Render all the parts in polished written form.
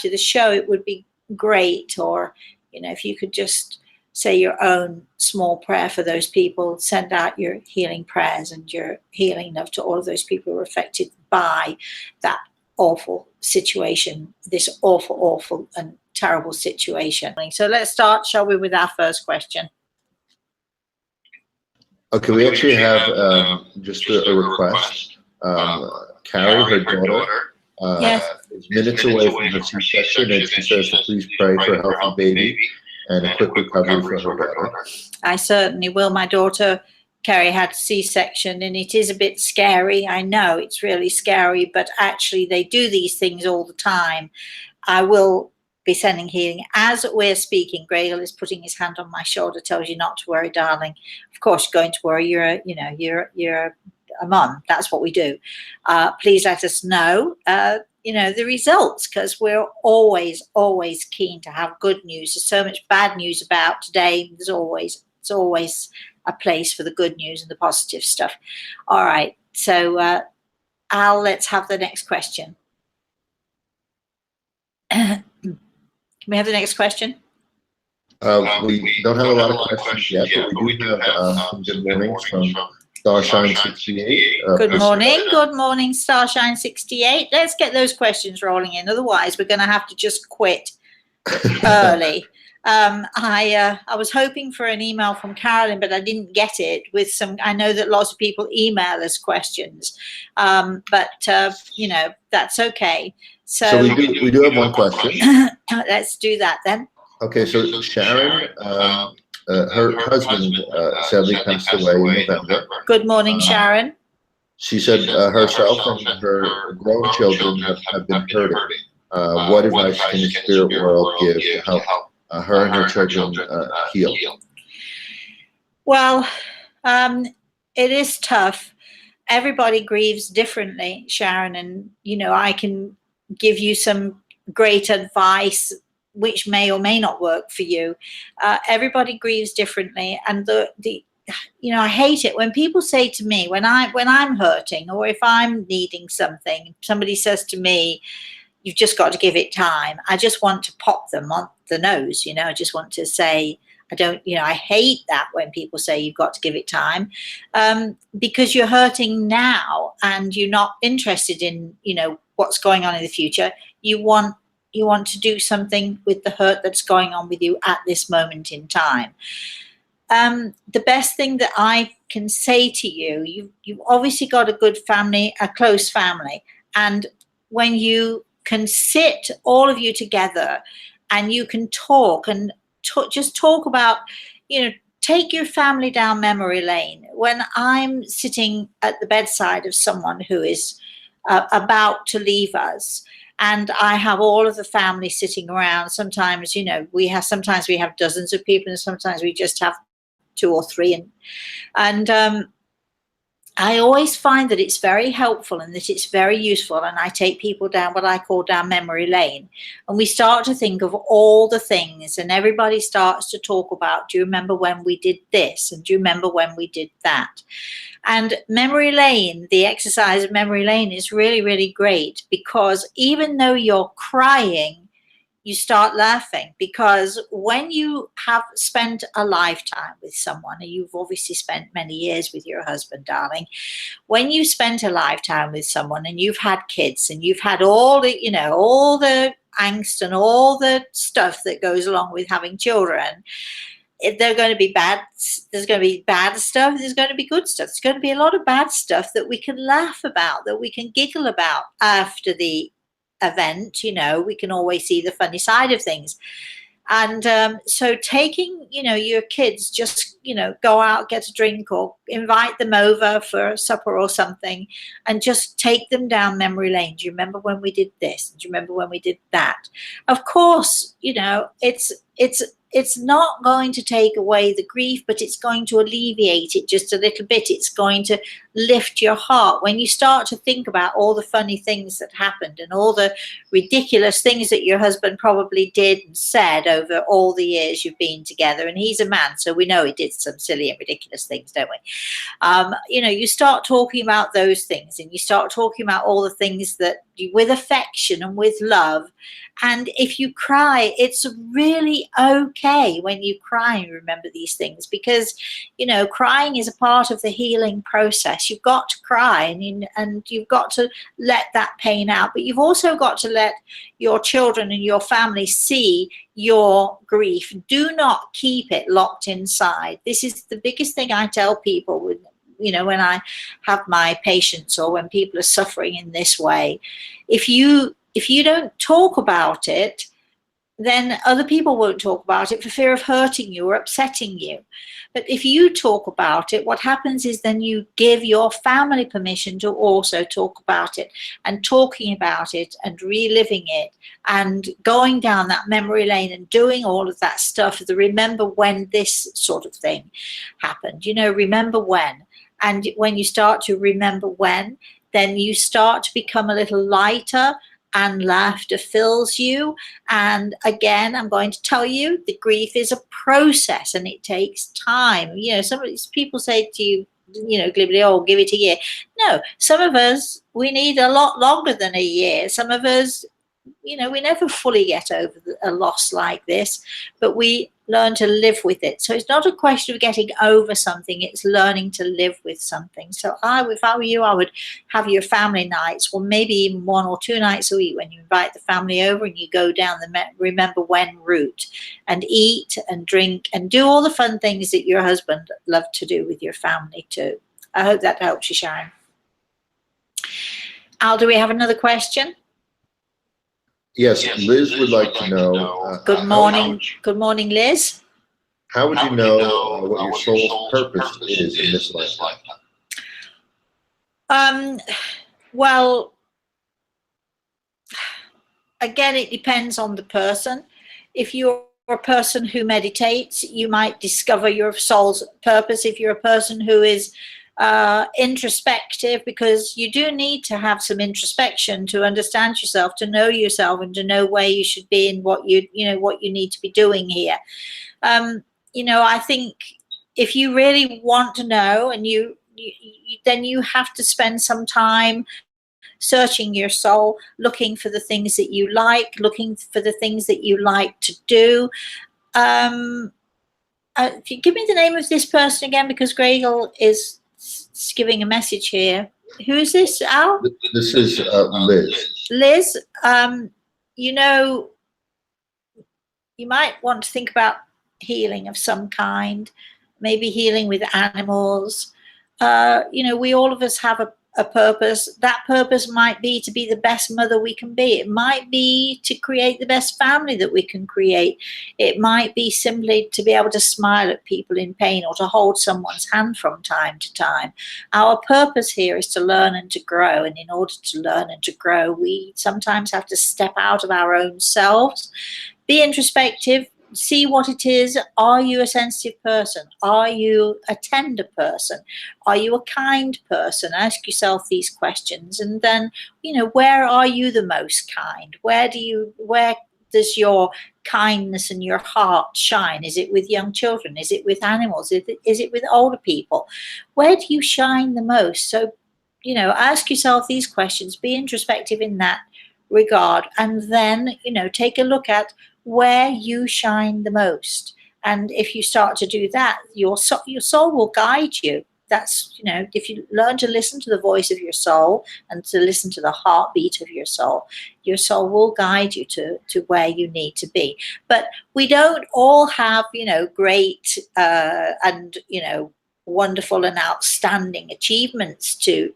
the show, it would be great, or, you know, if you could just say your own small prayer for those people, send out your healing prayers and your healing love to all of those people who are affected by that awful situation, this awful and terrible situation. So let's start, shall we, with our first question? Okay, we actually have just a request. Carrie, her daughter, yes, is minutes away from her C-section, and she says to please pray for a healthy baby and a quick recovery for her daughter. I certainly will. My daughter, Carrie, had C-section, and it is a bit scary. I know it's really scary, but actually they do these things all the time. I will be sending healing as we're speaking. Gregor is putting his hand on my shoulder, tells you not to worry, darling. Of course, you're going to worry. You're a mum. That's what we do. Please let us know, the results, because we're always keen to have good news. There's so much bad news about today. It's always a place for the good news and the positive stuff. All right. So, Al, let's have the next question. Can we have the next question? We don't have a lot of questions yet, but we do have some good mornings from Starshine 68. Good morning, Starshine 68. Let's get those questions rolling in. Otherwise, we're going to have to just quit early. I was hoping for an email from Carolyn, but I didn't get it. I know that lots of people email us questions, but that's okay. So we do have one question. Let's do that then. Okay, so Sharon, her husband sadly passed away in November. Good morning, Sharon. She said herself and her grown children have been hurting. What advice can the spirit world give to help her and her children heal? Well, it is tough. Everybody grieves differently, Sharon, and I can give you some great advice which may or may not work for you. Everybody grieves differently, and I hate it when people say to me, when I'm hurting, or if I'm needing something, somebody says to me, "You've just got to give it time." I just want to pop them on the nose. I just want to say, I hate that when people say you've got to give it time, because you're hurting now and you're not interested in, what's going on in the future. You want to do something with the hurt that's going on with you at this moment in time. The best thing that I can say to you, you've obviously got a good family, a close family. And when you can sit all of you together and you can talk and just talk about, take your family down memory lane. When I'm sitting at the bedside of someone who is about to leave us, and I have all of the family sitting around. Sometimes, we have dozens of people, and sometimes we just have 2 or 3. And I always find that it's very helpful and that it's very useful. And I take people down what I call down memory lane. And we start to think of all the things, and everybody starts to talk about, do you remember when we did this? And do you remember when we did that? And memory lane, the exercise of memory lane is really, really great, because even though you're crying, you start laughing, because when you have spent a lifetime with someone, and you've obviously spent many years with your husband, darling, when you spent a lifetime with someone and you've had kids and you've had all the angst and all the stuff that goes along with having children, they're going to be bad. There's going to be bad stuff. There's going to be good stuff. There's going to be a lot of bad stuff that we can laugh about, that we can giggle about after the event. We can always see the funny side of things. And so taking, your kids, just, go out, get a drink, or invite them over for supper or something, and just take them down memory lane. Do you remember when we did this? Do you remember when we did that? Of course, it's not going to take away the grief, but it's going to alleviate it just a little bit. It's going to lift your heart when you start to think about all the funny things that happened and all the ridiculous things that your husband probably did and said over all the years you've been together. And he's a man, so we know he did some silly and ridiculous things, don't we? You start talking about those things, and you start talking about all the things that with affection and with love, And if you cry, it's really okay when you cry and remember these things, because, you know, crying is a part of the healing process. You've got to cry, and you've got to let that pain out, but you've also got to let your children and your family see your grief. Do not keep it locked inside. This is the biggest thing I tell people with, you know, when I have my patients or when people are suffering in this way. If you don't talk about it, then other people won't talk about it for fear of hurting you or upsetting you. But if you talk about it, what happens is then you give your family permission to also talk about it, and talking about it and reliving it and going down that memory lane and doing all of that stuff. The remember when this sort of thing happened, you know, remember when. And when you start to remember when, then you start to become a little lighter, and laughter fills you. And again, I'm going to tell you, the grief is a process and it takes time. You know, some of these people say to you, you know, glibly, oh, give it a year. No, some of us, we need a lot longer than a year. Some of us, you know, we never fully get over a loss like this, but we learn to live with it. So it's not a question of getting over something, it's learning to live with something. So if I were you, I would have your family nights, or maybe even 1 or 2 nights a week, when you invite the family over and you go down the remember when route, and eat and drink and do all the fun things that your husband loved to do with your family too. I hope that helps you, Sharon. Al, do we have another question? Yes, Liz would like to know. Good morning. Good morning, Liz. How would you know what your soul's purpose is in this lifetime? Well, again, it depends on the person. If you're a person who meditates, you might discover your soul's purpose. If you're a person who is introspective, because you do need to have some introspection to understand yourself, to know yourself, and to know where you should be and what you need to be doing here. You know, I think if you really want to know, and then you have to spend some time searching your soul, looking for the things that you like, looking for the things that you like to do. If you give me the name of this person again, because Gregor is giving a message here. Who is this, Al? This is Liz. Liz, you know, you might want to think about healing of some kind, maybe healing with animals. You know, we all of us have a purpose. That purpose might be to be the best mother we can be. It might be to create the best family that we can create. It might be simply to be able to smile at people in pain, or to hold someone's hand from time to time. Our purpose here is to learn and to grow. And in order to learn and to grow, we sometimes have to step out of our own selves, be introspective, see what it is. Are you a sensitive person? Are you a tender person? Are you a kind person? Ask yourself these questions, and then, you know, where are you the most kind? Where does your kindness and your heart shine? Is it with young children? Is it with animals? Is it with older people? Where do you shine the most? So, you know, ask yourself these questions, be introspective in that regard, and then, you know, take a look at where you shine the most. And if you start to do that, your soul will guide you. That's, you know, if you learn to listen to the voice of your soul and to listen to the heartbeat of your soul will guide you to where you need to be. But we don't all have, you know, great and, you know, wonderful and outstanding achievements to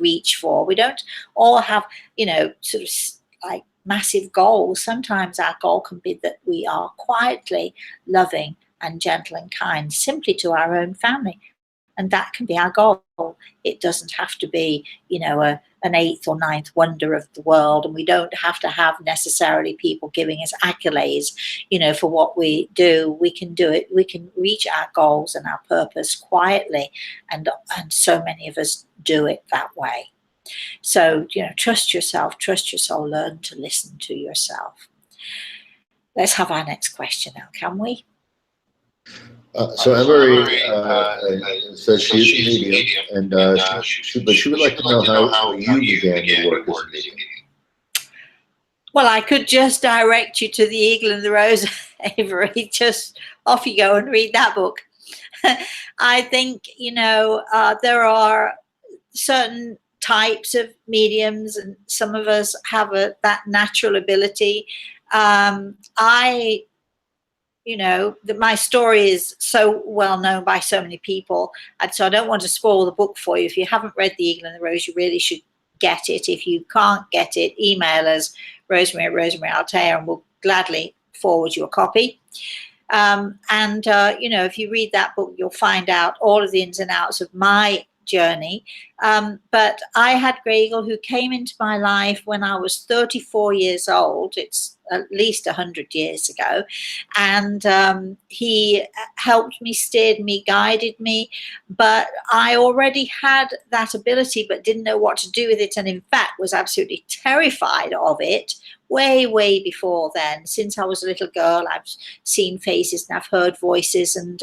reach for. We don't all have, you know, sort of like massive goals. Sometimes our goal can be that we are quietly loving and gentle and kind, simply to our own family. And that can be our goal. It doesn't have to be, you know, an 8th or 9th wonder of the world. And we don't have to have necessarily people giving us accolades, you know, for what we do. We can do it. We can reach our goals and our purpose quietly. And so many of us do it that way. So, you know, trust yourself, trust your soul, learn to listen to yourself. Let's have our next question now, can we? So Emery says she is a medium, and she would like to know how you began your work as a medium. Well, I could just direct you to The Eagle and the Rose, Avery. Just off you go and read that book. I think, there are certain types of mediums, and some of us have that natural ability. I my story is so well known by so many people, and so I don't want to spoil the book for you. If you haven't read The Eagle and the Rose, you really should get it. If you can't get it, email us, Rosemary at Rosemary Altea, and we'll gladly forward you a copy. If you read that book, you'll find out all of the ins and outs of my journey. But I had Grey Eagle, who came into my life when I was 34 years old. It's at least 100 years ago. And he helped me, steered me, guided me. But I already had that ability, but didn't know what to do with it. And in fact, was absolutely terrified of it way before then. Since I was a little girl, I've seen faces and I've heard voices, and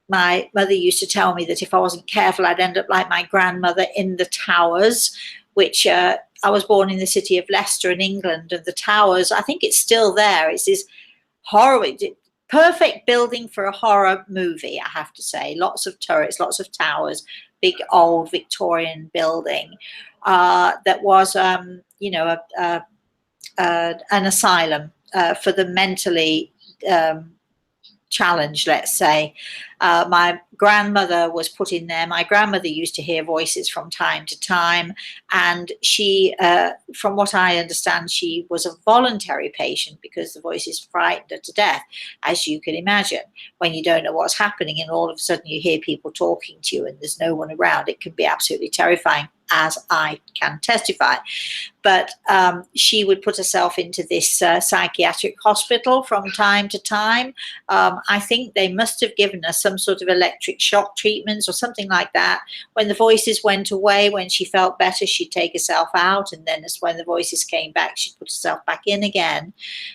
my mother used to tell me that if I wasn't careful, I'd end up like my grandmother in the Towers, which I was born in the city of Leicester in England, and the Towers, I think it's still there. It's this horrible, perfect building for a horror movie, I have to say. Lots of turrets, lots of towers, big old Victorian building that was, an asylum for the mentally challenged, let's say. My grandmother was put in there. My grandmother used to hear voices from time to time, and she, from what I understand, she was a voluntary patient because the voices frightened her to death, as you can imagine. When you don't know what's happening and all of a sudden you hear people talking to you and there's no one around, it can be absolutely terrifying, as I can testify. But she would put herself into this psychiatric hospital from time to time. I think they must have given her some sort of electric shock treatments or something like that. When the voices went away, when she felt better, she'd take herself out, and then when the voices came back, she'd put herself back in again.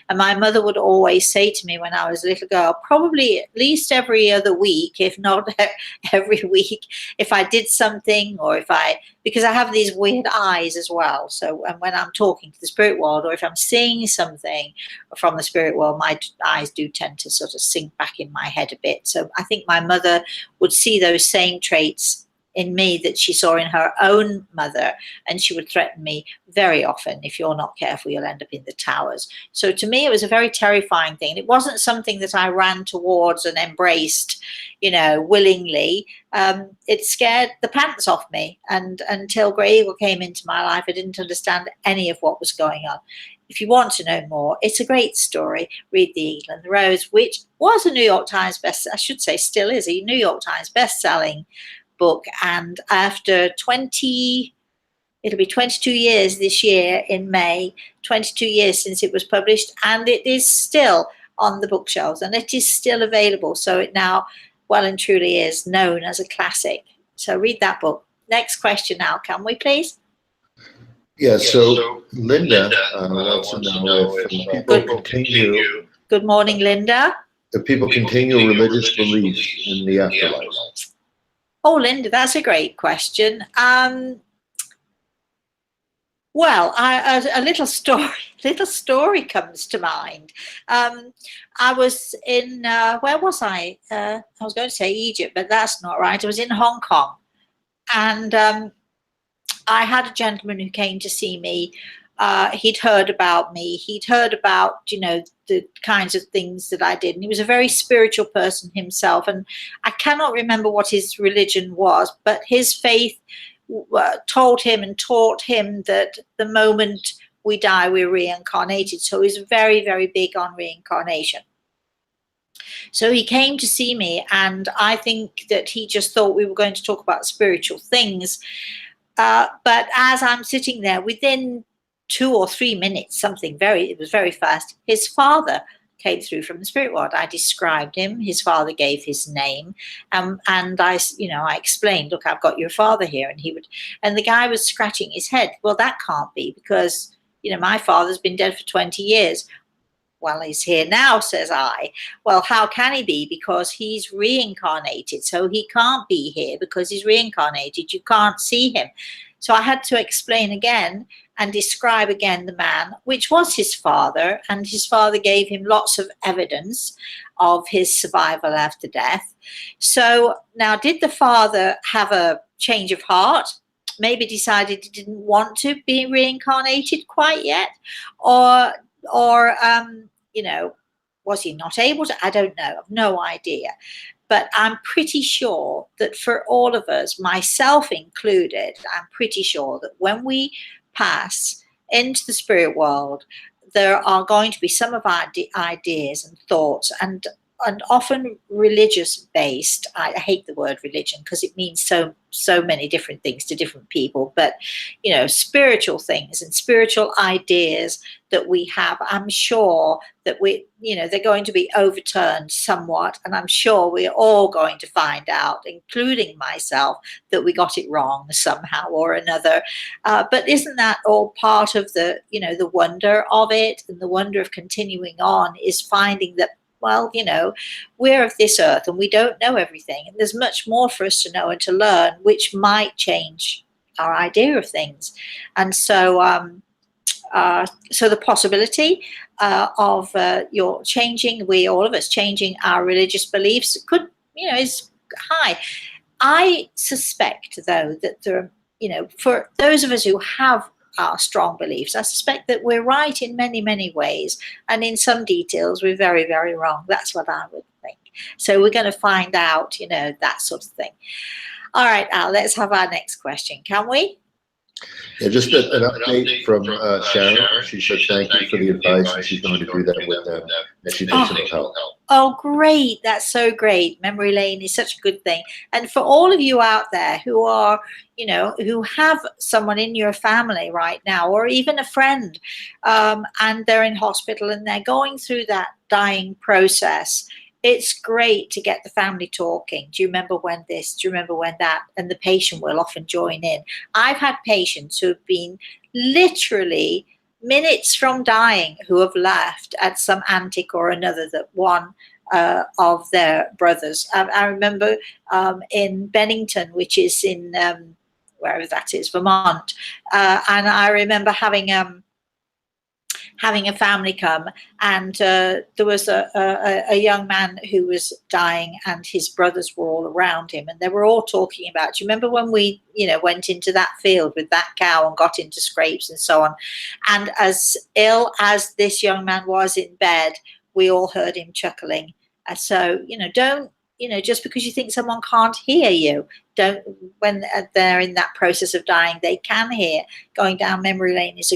And my mother would always say to me when I was a little girl, probably at least every other week, if not every week, if I did something, or because I have these weird eyes as well. So and when I'm talking to the spirit world, or if I'm seeing something from the spirit world, my eyes do tend to sort of sink back in my head a bit. So I think my mother would see those same traits in me that she saw in her own mother, and she would threaten me very often. If you're not careful, you'll end up in the Towers. So to me, it was a very terrifying thing. It wasn't something that I ran towards and embraced, willingly. It scared the pants off me, and until Grey Eagle came into my life, I didn't understand any of what was going on. If you want to know more, it's a great story. Read The Eagle and the Rose, which was a New York Times I should say still is a New York Times best-selling book. And after it'll be 22 years this year in May, 22 years since it was published, and it is still on the bookshelves and it is still available. So it now well and truly is known as a classic. So read that book. Next question now, can we please? Yeah, so Linda wants to know if people continue. Good morning, Linda. If people continue religious beliefs in the afterlife. Oh, Linda, that's a great question. Well, a little story comes to mind. I was in, where was I? I was going to say Egypt, but that's not right. I was in Hong Kong, and I had a gentleman who came to see me. He'd heard about me. He'd heard about, the kinds of things that I did. And he was a very spiritual person himself. And I cannot remember what his religion was, but his faith told him and taught him that the moment we die, we're reincarnated. So he was very, very big on reincarnation. So he came to see me, and I think that he just thought we were going to talk about spiritual things. But as I'm sitting there, within 2 or 3 minutes, it was very fast, his father came through from the spirit world. I described him. His father gave his name, and I explained, look, I've got your father here, and the guy was scratching his head. Well, that can't be, because my father's been dead for 20 years. Well, he's here now, says I. Well, how can he be? Because he's reincarnated, so he can't be here because he's reincarnated. You can't see him. So I had to explain again, and describe again the man, which was his father, and his father gave him lots of evidence of his survival after death. So now, did the father have a change of heart? Maybe decided he didn't want to be reincarnated quite yet, or was he not able to? I don't know. I've no idea. But I'm pretty sure that for all of us, myself included, I'm pretty sure that when we pass into the spirit world, there are going to be some of our ideas and thoughts, and often religious based. I hate the word religion because it means so many different things to different people, but spiritual things and spiritual ideas that we have, I'm sure that they're going to be overturned somewhat, and I'm sure we're all going to find out, including myself, that we got it wrong somehow or another. But isn't that all part of the wonder of it? And the wonder of continuing on is finding that, well, we're of this earth and we don't know everything. And there's much more for us to know and to learn, which might change our idea of things. And so the possibility of your changing, all of us changing our religious beliefs is high. I suspect, though, that there, for those of us who have our strong beliefs, I suspect that we're right in many, many ways, and in some details we're very, very wrong. That's what I would think. So we're going to find out, that sort of thing. All right, Al, let's have our next question, can we? Yeah, just an update from Sharon. She said thank you for the advice, and she's going to do that with them, and she thinks it'll help. Oh, great. That's so great. Memory lane is such a good thing. And for all of you out there who are, who have someone in your family right now, or even a friend, and they're in hospital and they're going through that dying process, it's great to get the family talking. Do you remember when this? Do you remember when that? And the patient will often join in. I've had patients who have been literally minutes from dying who have laughed at some antic or another that one of their brothers. I remember in Bennington, which is in wherever that is, Vermont, and I remember having a family come, and there was a young man who was dying, and his brothers were all around him, and they were all talking about, do you remember when we went into that field with that cow and got into scrapes and so on? And as ill as this young man was in bed, we all heard him chuckling. And so don't just because you think someone can't hear you, don't, when they're in that process of dying, they can hear. Going down memory lane is a